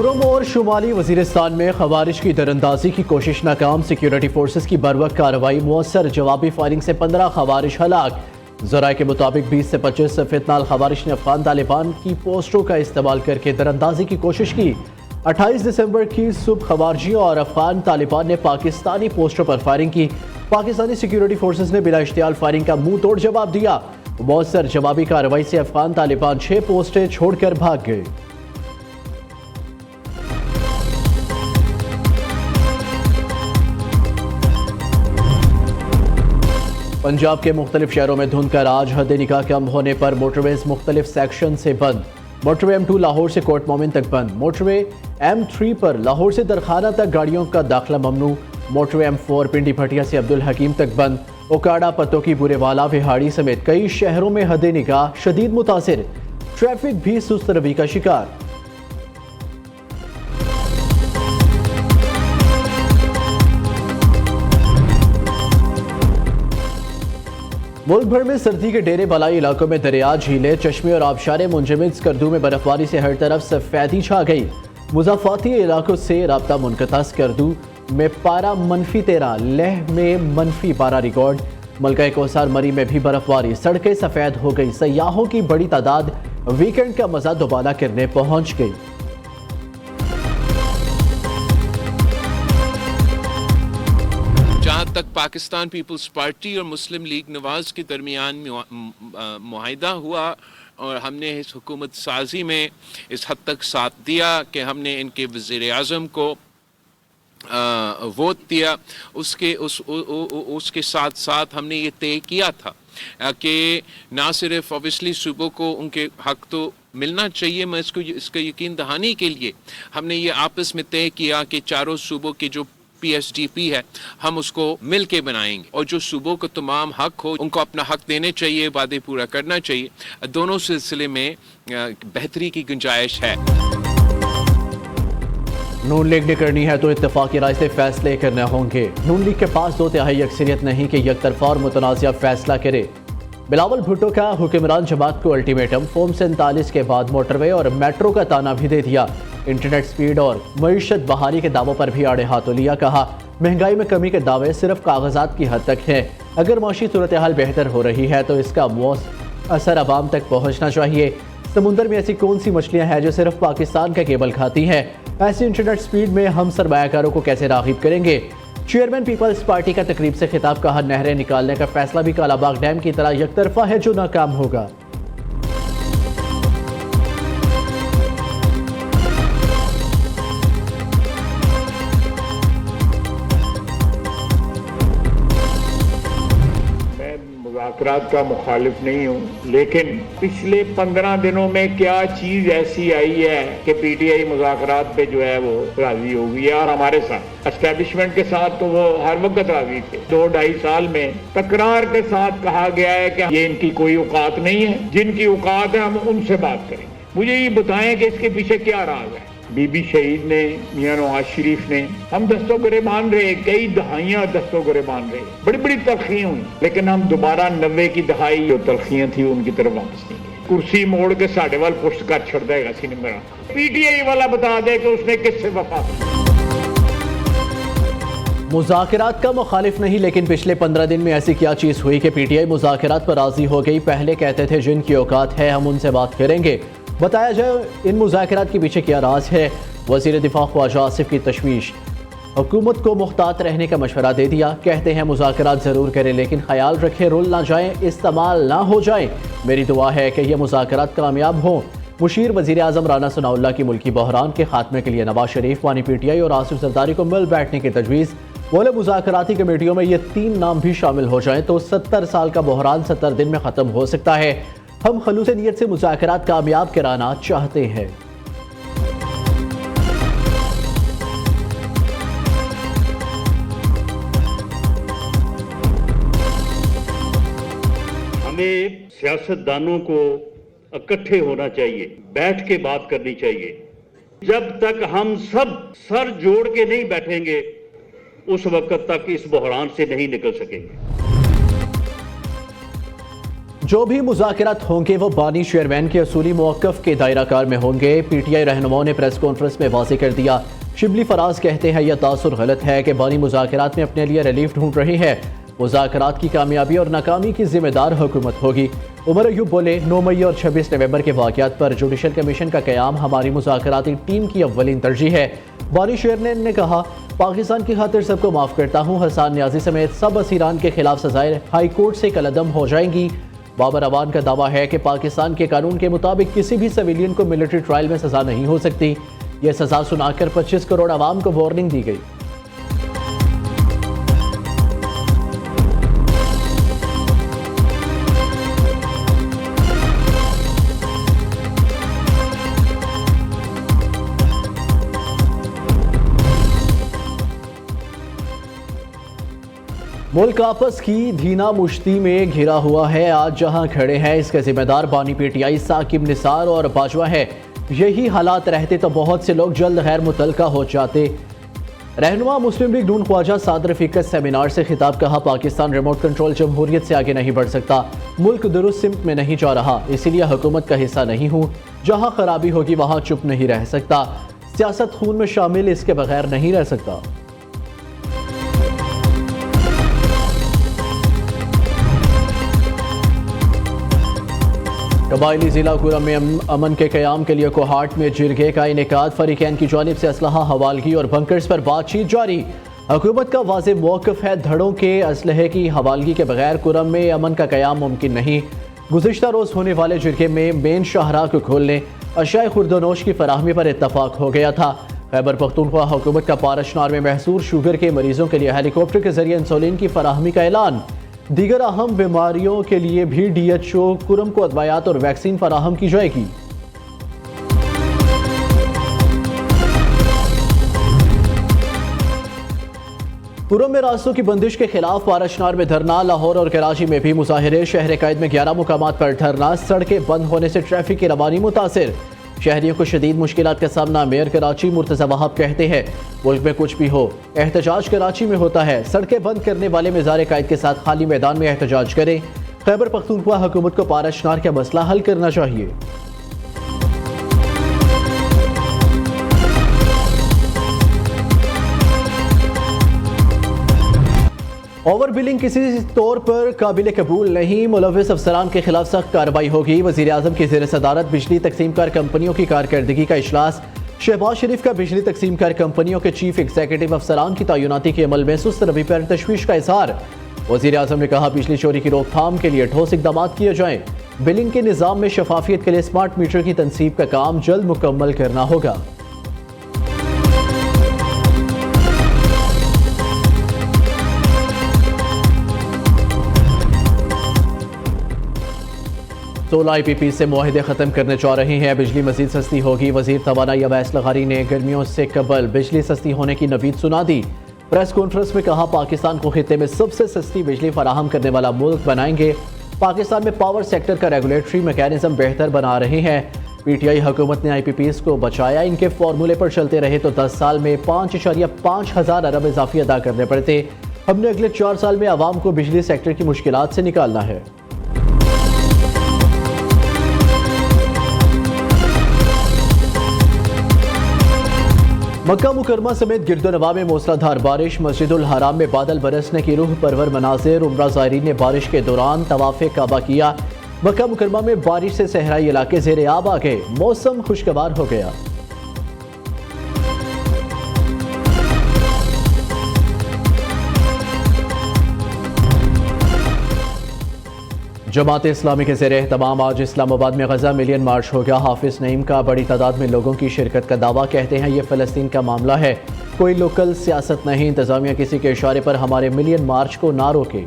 जुर्म और शुमाली वजीरिस्तान में खवारिज की दरअंदाजी की कोशिश नाकाम। सिक्योरिटी फोर्सेस की बरवक्त कार्रवाई, मुअस्सर जवाबी फायरिंग से 15 खवारिज हलाक। जराए के मुताबिक 20 से 25 फितनाल खवारिज ने अफगान तालिबान की पोस्टों का इस्तेमाल करके दरअंदाजी की कोशिश की। 28 दिसंबर की सुबह खवारिजियों और अफगान तालिबान ने पाकिस्तानी पोस्टों पर फायरिंग की। पाकिस्तानी सिक्योरिटी फोर्सेस ने बिला इश्तियाल फायरिंग का मुंह तोड़ जवाब दिया। मुअस्सर जवाबी कार्रवाई से अफगान तालिबान 6 पोस्टें छोड़कर भाग गए। पंजाब के मुख्तलिफ शहरों में धुंध का राज, हद निकाह कम होने पर मोटरवेज मुख्तलिफ सेक्शन से बंद। मोटरवे M2 लाहौर से कोट मोमिन तक बंद। मोटरवे M3 पर लाहौर से दरखाना तक गाड़ियों का दाखिला ममनू। मोटरवे M4 पिंडी भटिया से अब्दुल हकीम तक बंद। ओकाड़ा, पतोकी, बुरेवाला, विहाड़ी समेत कई शहरों में हद निकाह शदीद मुतासिर। ट्रैफिक भी सुस्त रवि का शिकार। मुल्क भर में सर्दी के डेरे बलाई इलाकों में दरिया, झीलें, चश्मे और आबशारें मुंजमद। स्कर्दू में बर्फबारी से हर तरफ सफेदी छा गई। मुजाफाती इलाकों से राब्ता मुनक़ता। स्कर्दू में पारा -13, लेह में -12 रिकॉर्ड। मलका कोसार मरी में भी बर्फबारी, सड़कें सफ़ेद हो गई। सयाहों की बड़ी तादाद वीकेंड का मजा दोबारा करने पहुंच गई। जहाँ तक पाकिस्तान पीपल्स पार्टी और मुस्लिम लीग नवाज के दरमियान मुआहिदा हुआ और हमने इस हुकूमत साजी में इस हद तक साथ दिया कि हमने इनके वज़ीर आज़म को वोट दिया, उसके साथ साथ हमने ये तय किया था कि ना सिर्फ ऑब्वियसली सूबों को उनके हक तो मिलना चाहिए, मैं इसका यकीन दहानी के लिए हमने ये आपस में तय किया कि चारों सूबों के जो PSDP है हम उसको मिल के बनाएंगे और जो सूबों को तमाम हक हो उनको अपना हक देने चाहिए, वादे पूरा करना चाहिए। दोनों सिलसिले में बेहतरी की गुंजाइश है। नून लीग ने करनी है तो इत्तेफाकी राय से फैसले करने होंगे। नून लीग के पास 2/3 अक्सरियत नहीं कि यकतरफा और मुतनाज़िया फैसला करे। बिलावल भुट्टो का हुक्मरान जमात को अल्टीमेटम। फॉर्म 47 के बाद मोटरवे और मेट्रो का ताना भी दे दिया। इंटरनेट स्पीड और मईशत बहाली के दावों पर भी आड़े हाथों लिया। कहा महंगाई में कमी के दावे सिर्फ कागजात की हद तक हैं। अगर माशी सूरत हाल बेहतर हो रही है तो इसका असर अवाम तक पहुँचना चाहिए। समुंदर में ऐसी कौन सी मछलियाँ हैं जो सिर्फ पाकिस्तान का केबल खाती हैं? ऐसी इंटरनेट स्पीड में हम सरमायाकारों को कैसे राग़िब करेंगे? चेयरमैन पीपल्स पार्टी का तकरीब से खिताब। कहा नहरें निकालने का फैसला भी कालाबाग डैम की तरह यकतरफा है जो नाकाम होगा। मुज़ाकरात का मुखालिफ नहीं हूँ, लेकिन पिछले 15 दिनों में क्या चीज ऐसी आई है कि PTI मुज़ाकरात पे जो है वो राजी हो गई है। और हमारे साथ एस्टेब्लिशमेंट के साथ तो वो हर वक्त राजी थे। 2-2.5 साल में तकरार के साथ कहा गया है कि ये इनकी कोई औकात नहीं है, जिनकी औकात है हम उनसे बात करेंगे। मुझे ये बताएं कि इसके पीछे क्या राज है। बीबी शहीद ने, मियां नवाज शरीफ ने, हम दस्तों गिरेबान रहे, कई दहाइयां दस्तों गिरेबान रहे, बड़ी बड़ी तलखियां हुई, लेकिन हम दोबारा 90 की दहाई जो तलखियां थी उनकी तरफ वापस नहीं गए। कुर्सी मोड़ के साढ़े वाल पुष्ट कर छड़ देगा सिनेमा। PTI वाला बता दे कि उसने किससे वफा की। मुज़ाकरात का मुखालिफ नहीं, लेकिन पिछले 15 दिन में ऐसी क्या चीज़ हुई कि PTI मुज़ाकरात पर राजी हो गई? पहले कहते थे जिनकी औकात है हम उनसे बात करेंगे। बताया जाए इन मुज़ाकरात के पीछे क्या राज है? वज़ीर दिफा ख्वाजा आसिफ की तशवीश। हुकूमत को मुख्तात रहने का मशवरा दे दिया। कहते हैं मुज़ाकरात ज़रूर करें लेकिन ख्याल रखें रुल ना जाएं, इस्तेमाल ना हो जाएं। मेरी दुआ है कि यह मुज़ाकरात कामयाब हों। मुशीर वज़ीर आज़म राना सनाउल्लाह की मुल्की बहरान के खात्मे के लिए नवाज शरीफ, वानी PTI और आसिफ जरदारी को मिल बैठने की तजवीज़। बोले मुज़ाकराती कमेटियों में ये 3 नाम भी शामिल हो जाएं तो 70 साल का बहरान 70 दिन में ख़त्म हो सकता है। हम खलूस नीयत से मुज़ाकरात कामयाब कराना चाहते हैं। हमें सियासतदानों को इकट्ठे होना चाहिए, बैठ के बात करनी चाहिए। जब तक हम सब सर जोड़ के नहीं बैठेंगे उस वक्त तक इस बहरान से नहीं निकल सकेंगे। जो भी मुज़ाकरात होंगे वो बानी चेयरमैन के असूली मौक़िफ़ के दायरा कार में होंगे। पीटीआई रहनुमाओं ने प्रेस कॉन्फ्रेंस में वाज़ेह कर दिया। शिबली फराज कहते हैं यह तासुर गलत है कि बानी मुज़ाकरात में अपने लिए रिलीफ ढूंढ रही है। मुज़ाकरात की कामयाबी और नाकामी की जिम्मेदार हुकूमत होगी। उमर अयूब बोले, 9 मई और 26 नवंबर के वाक़यात पर जुडिशल कमीशन का क़याम हमारी मुज़ाकराती टीम की अव्वलीन तरजीह है। बानी चेयरमैन ने कहा, पाकिस्तान की खातिर सबको माफ़ करता हूँ। हसन न्याजी समेत सब असीरान के खिलाफ सजाएं हाई कोर्ट से कलअदम हो जाएंगी। बाबर अवान का दावा है कि पाकिस्तान के कानून के मुताबिक किसी भी सिविलियन को मिलिट्री ट्रायल में सजा नहीं हो सकती। यह सजा सुनाकर 25 करोड़ आवाम को वार्निंग दी गई। मुल्क आपस की धीना मुश्ती में घिरा हुआ है। आज जहां खड़े हैं इसके जिम्मेदार बानी पीटीआई साकिब निसार और बाजवा है। यही हालात रहते तो बहुत से लोग जल्द गैर मुतल्का हो जाते। रहनुमा मुस्लिम लीग नून ख्वाजा साद रफीकत सेमिनार से खिताब, कहा, पाकिस्तान रिमोट कंट्रोल जमहूरियत से आगे नहीं बढ़ सकता। मुल्क दुरुस्त सिमत में नहीं जा रहा, इसीलिए हुकूमत का हिस्सा नहीं हूँ। जहाँ खराबी होगी वहाँ चुप नहीं रह सकता। सियासत खून में शामिल, इसके बगैर नहीं रह सकता। कबायली जिला कुरम में अमन के क़याम के लिए कोहाट में जिरगे का इनेकाद। फरीकैन की जानिब से असलहा हवालगी और बंकर्स पर बातचीत जारी। हुकूमत का वाज़ेह मौक़िफ़ है, धड़ों के असलहे की हवालगी के बगैर कुरम में अमन का क़याम मुमकिन नहीं। गुज़िश्ता रोज़ होने वाले जिरगे में मेन शाहराह को खोलने, अशियाए खुर्दोनोश की फराहमी पर इत्तफाक हो गया था। खैबर पख्तूनख्वा हुकूमत का पारशनार में महसूर शुगर के मरीजों के लिए हेलीकॉप्टर के जरिए इंसुलिन की फराहमी का ऐलान। दीगर अहम बीमारियों के लिए भी DHO कुरम को अदवायात और वैक्सीन फराहम की जाएगी। कुरम में रास्तों की बंदिश के खिलाफ पारशनार में धरना। लाहौर और कराची में भी मुजाहिरे। शहर कैद में 11 मुकामात पर धरना। सड़कें बंद होने से ट्रैफिक की रवानी मुतासिर। शहरियों को शदीद मुश्किलात का सामना। मेयर कराची मुर्तज़ा वहाब कहते हैं, मुल्क में कुछ भी हो, एहतजाज कराची में होता है। सड़कें बंद करने वाले मिज़ार कायद के साथ खाली मैदान में एहतजाज करें। खैबर पख्तूनख्वा हुकूमत को पारशनार का मसला हल करना चाहिए। ओवर बिलिंग किसी तौर पर काबिल कबूल नहीं। मुलविस अफसरान के खिलाफ सख्त कार्रवाई होगी। वज़ीर आज़म की ज़ेर सदारत बिजली तकसीम कार कंपनियों की कारकर्दगी का इजलास। शहबाज शरीफ का बिजली तकसीम कार कंपनियों के चीफ एग्जीक्यूटिव अफसरान की तैनाती के अमल में सुस्त रवि पर तशवीश का इजहार। वज़ीर आज़म ने कहा, बिजली चोरी की रोकथाम के लिए ठोस इक़दाम किए जाएं। बिलिंग के निज़ाम में शफाफियत के लिए स्मार्ट मीटर की तनसीब का काम जल्द मुकम्मल करना होगा। सोलह IPP से मुआहिदे ख़त्म करने जा रहे हैं। बिजली मजीद सस्ती होगी। वज़ीर तवानाई अवैस लगारी ने गर्मियों से कबल बिजली सस्ती होने की नवीद सुना दी। प्रेस कॉन्फ्रेंस में कहा, पाकिस्तान को खित्ते में सबसे सस्ती बिजली फराहम करने वाला मुल्क बनाएंगे। पाकिस्तान में पावर सेक्टर का रेगुलेटरी मैकेनिज्म बेहतर बना रहे हैं। PTI हुकूमत ने IPPs को बचाया। इनके फार्मूले पर चलते रहे तो 10 साल में 5.5 हज़ार अरब इजाफी अदा करने पड़ते। हमने अगले 4 साल में आवाम को बिजली सेक्टर की मुश्किलात से निकालना है। मक्का मुकरमा समेत गिरदोनवा में मूसलाधार बारिश। मस्जिदुल हराम में बादल बरसने की रूह परवर मनाजिर। उम्रा ज़ायरीन ने बारिश के दौरान तवाफ़े काबा किया। मक्का मुकरमा में बारिश से सहराई इलाके ज़ेरे आब आ गए। मौसम खुशगवार हो गया। जमात इस्लामी के ज़ेरे एहतमाम आज इस्लामाबाद में गज़ा मिलियन मार्च हो गया। हाफिज नईम का बड़ी तादाद में लोगों की शिरकत का दावा। कहते हैं ये फ़लस्तीन का मामला है, कोई लोकल सियासत नहीं। इंतज़ामिया किसी के इशारे पर हमारे मिलियन मार्च को ना रोके।